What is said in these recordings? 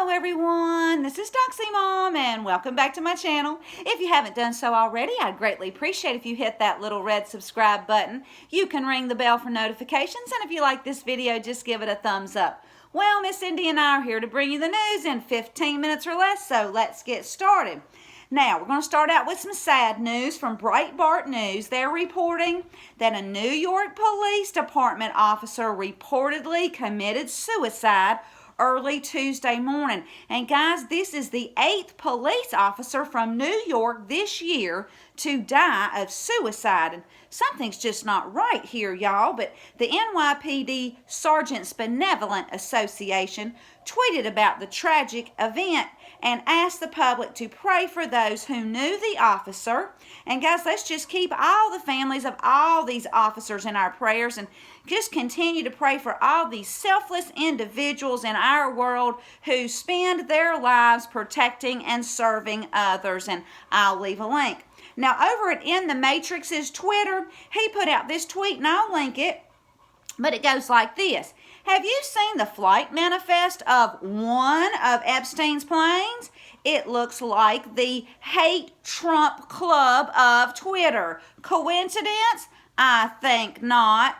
Hello everyone, this is Doxy Mom and welcome back to my channel. If you haven't done so already, I'd greatly appreciate if you hit that little red subscribe button. You can ring the bell for notifications, and if you like this video, just give it a thumbs up. Well, Miss Indy and I are here to bring you the news in 15 minutes or less, so let's get started. Now, we're going to start out with some sad news from Breitbart News. They're reporting that a New York Police Department officer reportedly committed suicide early Tuesday morning. And guys, this is the 8th police officer from New York this year to die of suicide. And something's just not right here, y'all. But the NYPD Sergeants Benevolent Association tweeted about the tragic event and asked the public to pray for those who knew the officer. And guys, let's just keep all the families of all these officers in our prayers and just continue to pray for all these selfless individuals in our world who spend their lives protecting and serving others. And I'll leave a link. Now, over at In the Matrix's Twitter, he put out this tweet, and I'll link it, but it goes like this. Have you seen the flight manifest of one of Epstein's planes? It looks like the Hate Trump Club of Twitter. Coincidence? I think not.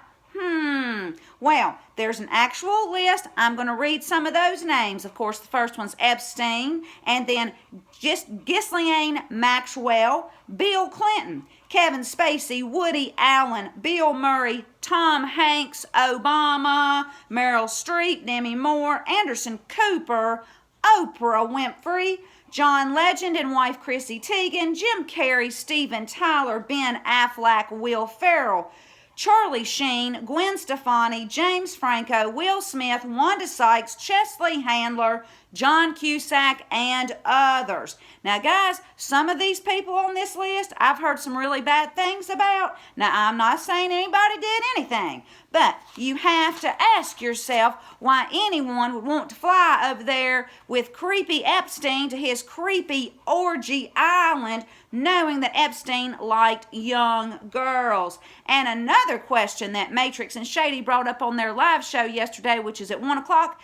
Well, there's an actual list. I'm going to read some of those names. Of course, the first one's Epstein, and then just Ghislaine Maxwell, Bill Clinton, Kevin Spacey, Woody Allen, Bill Murray, Tom Hanks, Obama, Meryl Streep, Demi Moore, Anderson Cooper, Oprah Winfrey, John Legend and wife Chrissy Teigen, Jim Carrey, Steven Tyler, Ben Affleck, Will Ferrell, Charlie Sheen, Gwen Stefani, James Franco, Will Smith, Wanda Sykes, Chesley Handler, John Cusack, and others. Now, guys, some of these people on this list, I've heard some really bad things about. Now, I'm not saying anybody did anything, but you have to ask yourself why anyone would want to fly over there with creepy Epstein to his creepy orgy island, knowing that Epstein liked young girls. And another question that Matrix and Shady brought up on their live show yesterday, which is at 1 o'clock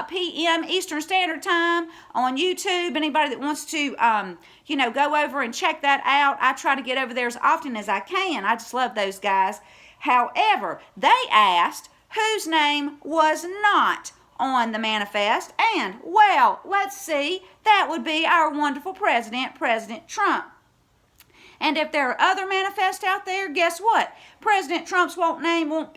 p.m. Eastern Standard Time on YouTube. Anybody that wants to, go over and check that out. I try to get over there as often as I can. I just love those guys. However, they asked whose name was not on the manifest. And, well, let's see. That would be our wonderful president, President Trump. And if there are other manifests out there, guess what? President Trump's his name won't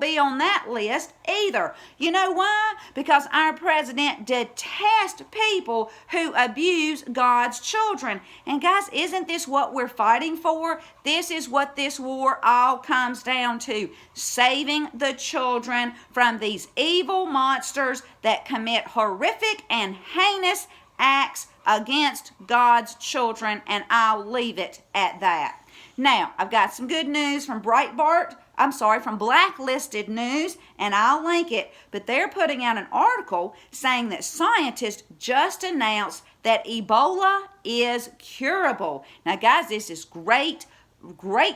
be on that list either. You know why? Because our president detests people who abuse God's children. And guys, isn't this what we're fighting for? This is what this war all comes down to. Saving the children from these evil monsters that commit horrific and heinous acts against God's children, and I'll leave it at that. Now, I've got some good news from from Blacklisted News, and I'll link it, but they're putting out an article saying that scientists just announced that Ebola is curable. Now, guys, this is great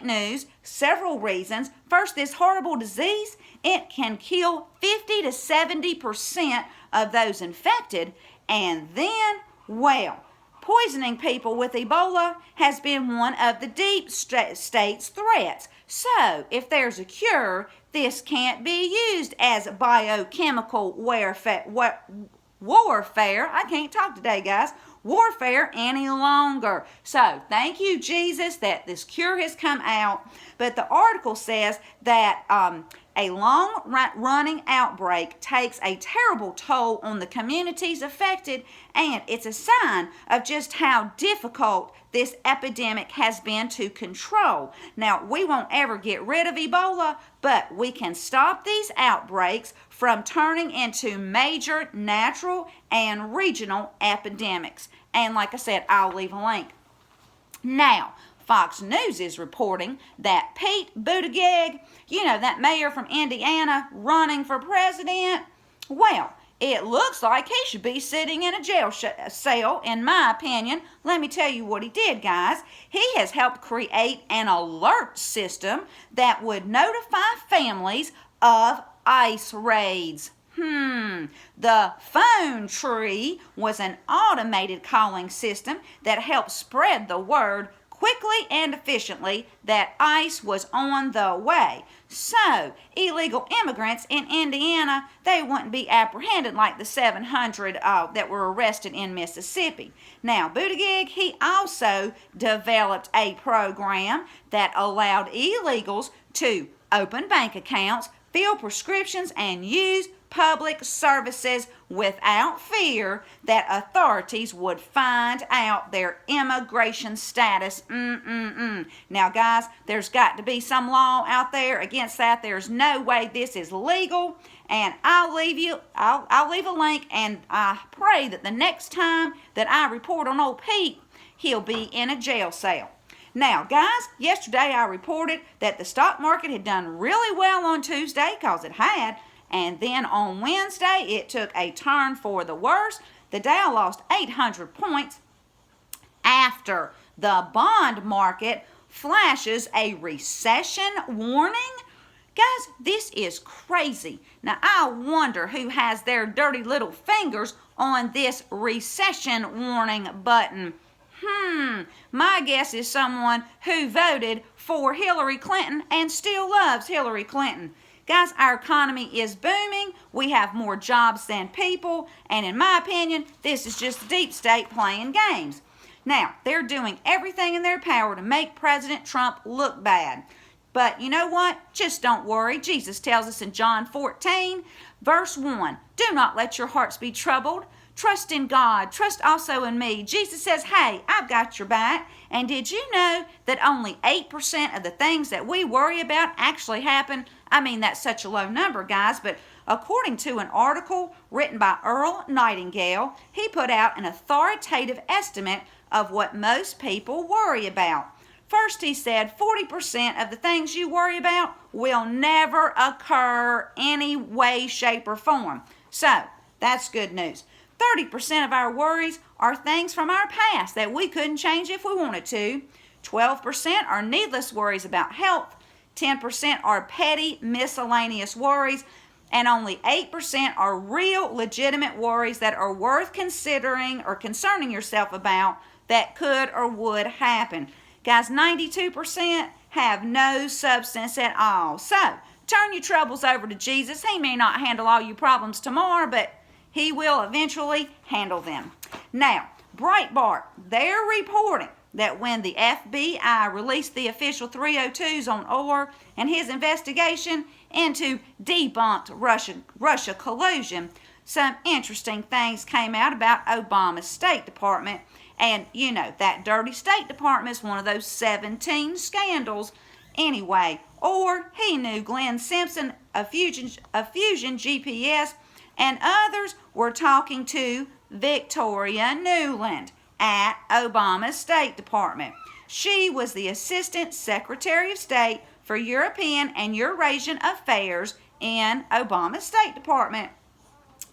news. Several reasons. First, this horrible disease, it can kill 50 to 70% of those infected, and then, well, poisoning people with Ebola has been one of the deep state's threats. So, if there's a cure, this can't be used as biochemical warfare. I can't talk today, guys. Warfare any longer. So, thank you, Jesus, that this cure has come out. But the article says that a long-running outbreak takes a terrible toll on the communities affected, and it's a sign of just how difficult this epidemic has been to control. Now, we won't ever get rid of Ebola, but we can stop these outbreaks from turning into major natural and regional epidemics. And like I said, I'll leave a link. Now, Fox News is reporting that Pete Buttigieg, that mayor from Indiana running for president, well, it looks like he should be sitting in a jail cell, in my opinion. Let me tell you what he did, guys. He has helped create an alert system that would notify families of ICE raids. The phone tree was an automated calling system that helped spread the word quickly and efficiently that ICE was on the way. So, illegal immigrants in Indiana, they wouldn't be apprehended like the 700 that were arrested in Mississippi. Now, Buttigieg, he also developed a program that allowed illegals to open bank accounts, fill prescriptions, and use public services without fear that authorities would find out their immigration status. Now, guys, there's got to be some law out there against that. There's no way this is legal, and I'll leave a link, and I pray that the next time that I report on old Pete, he'll be in a jail cell. Now, guys, yesterday I reported that the stock market had done really well on Tuesday, because it had. And then on Wednesday, it took a turn for the worse. The Dow lost 800 points after the bond market flashes a recession warning. Guys, this is crazy. Now, I wonder who has their dirty little fingers on this recession warning button. My guess is someone who voted for Hillary Clinton and still loves Hillary Clinton. Guys, our economy is booming. We have more jobs than people. And in my opinion, this is just the deep state playing games. Now, they're doing everything in their power to make President Trump look bad. But you know what? Just don't worry. Jesus tells us in John 14, verse 1, do not let your hearts be troubled. Trust in God. Trust also in me. Jesus says, hey, I've got your back. And did you know that only 8% of the things that we worry about actually happen? I mean, that's such a low number, guys, but according to an article written by Earl Nightingale, he put out an authoritative estimate of what most people worry about. First, he said 40% of the things you worry about will never occur any way, shape, or form. So, that's good news. 30% of our worries are things from our past that we couldn't change if we wanted to. 12% are needless worries about health. 10% are petty, miscellaneous worries. And only 8% are real, legitimate worries that are worth considering or concerning yourself about that could or would happen. Guys, 92% have no substance at all. So, turn your troubles over to Jesus. He may not handle all your problems tomorrow, but he will eventually handle them. Now, Breitbart, they're reporting that when the FBI released the official 302s on Orr and his investigation into debunked Russia collusion, some interesting things came out about Obama's State Department. And, you know, that dirty State Department is one of those 17 scandals. Anyway, Orr, he knew Glenn Simpson, a Fusion GPS, and others were talking to Victoria Nuland at Obama's State Department. She was the Assistant Secretary of State for European and Eurasian Affairs in Obama's State Department.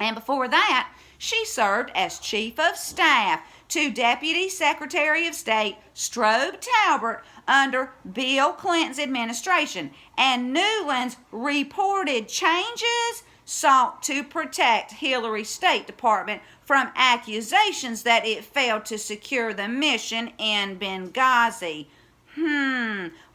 And before that, she served as Chief of Staff to Deputy Secretary of State Strobe Talbot under Bill Clinton's administration. And Nuland's reported changes sought to protect Hillary's State Department from accusations that it failed to secure the mission in Benghazi.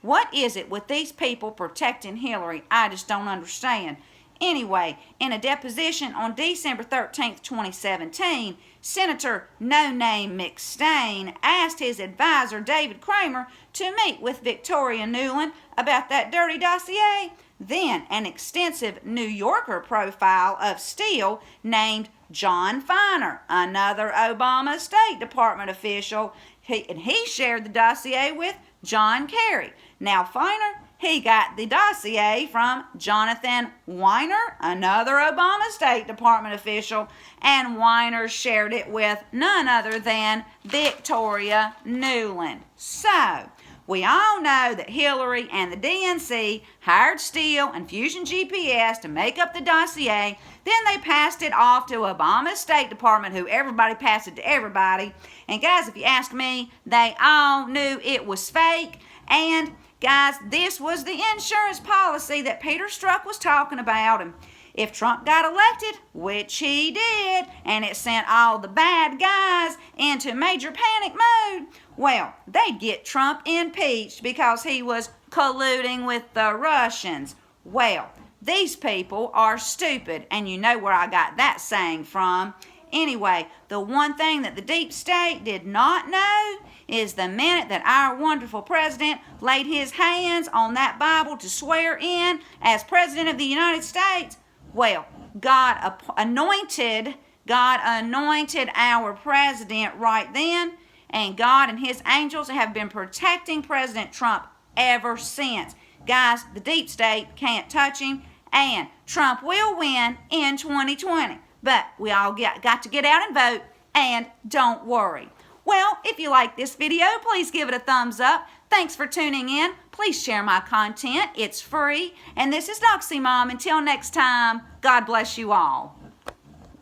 What is it with these people protecting Hillary? I just don't understand. Anyway, in a deposition on December 13th, 2017, Senator No Name McStain asked his advisor David Kramer to meet with Victoria Nuland about that dirty dossier. Then an extensive New Yorker profile of Steele named John Feiner, another Obama State Department official, he shared the dossier with John Kerry. Now Feiner, he got the dossier from Jonathan Weiner, another Obama State Department official, and Weiner shared it with none other than Victoria Nuland. So, we all know that Hillary and the DNC hired Steele and Fusion GPS to make up the dossier. Then they passed it off to Obama's State Department, who everybody passed it to everybody. And guys, if you ask me, they all knew it was fake. And guys, this was the insurance policy that Peter Strzok was talking about. And if Trump got elected, which he did, and it sent all the bad guys into major panic mode, well, they'd get Trump impeached because he was colluding with the Russians. Well, these people are stupid, and you know where I got that saying from. Anyway, the one thing that the deep state did not know is the minute that our wonderful president laid his hands on that Bible to swear in as president of the United States, well, God anointed our president right then, and God and his angels have been protecting President Trump ever since. Guys, the deep state can't touch him, and Trump will win in 2020. But we all got to get out and vote, and don't worry. Well, if you like this video, please give it a thumbs up. Thanks for tuning in. Please share my content. It's free. And this is Doxy Mom. Until next time, God bless you all.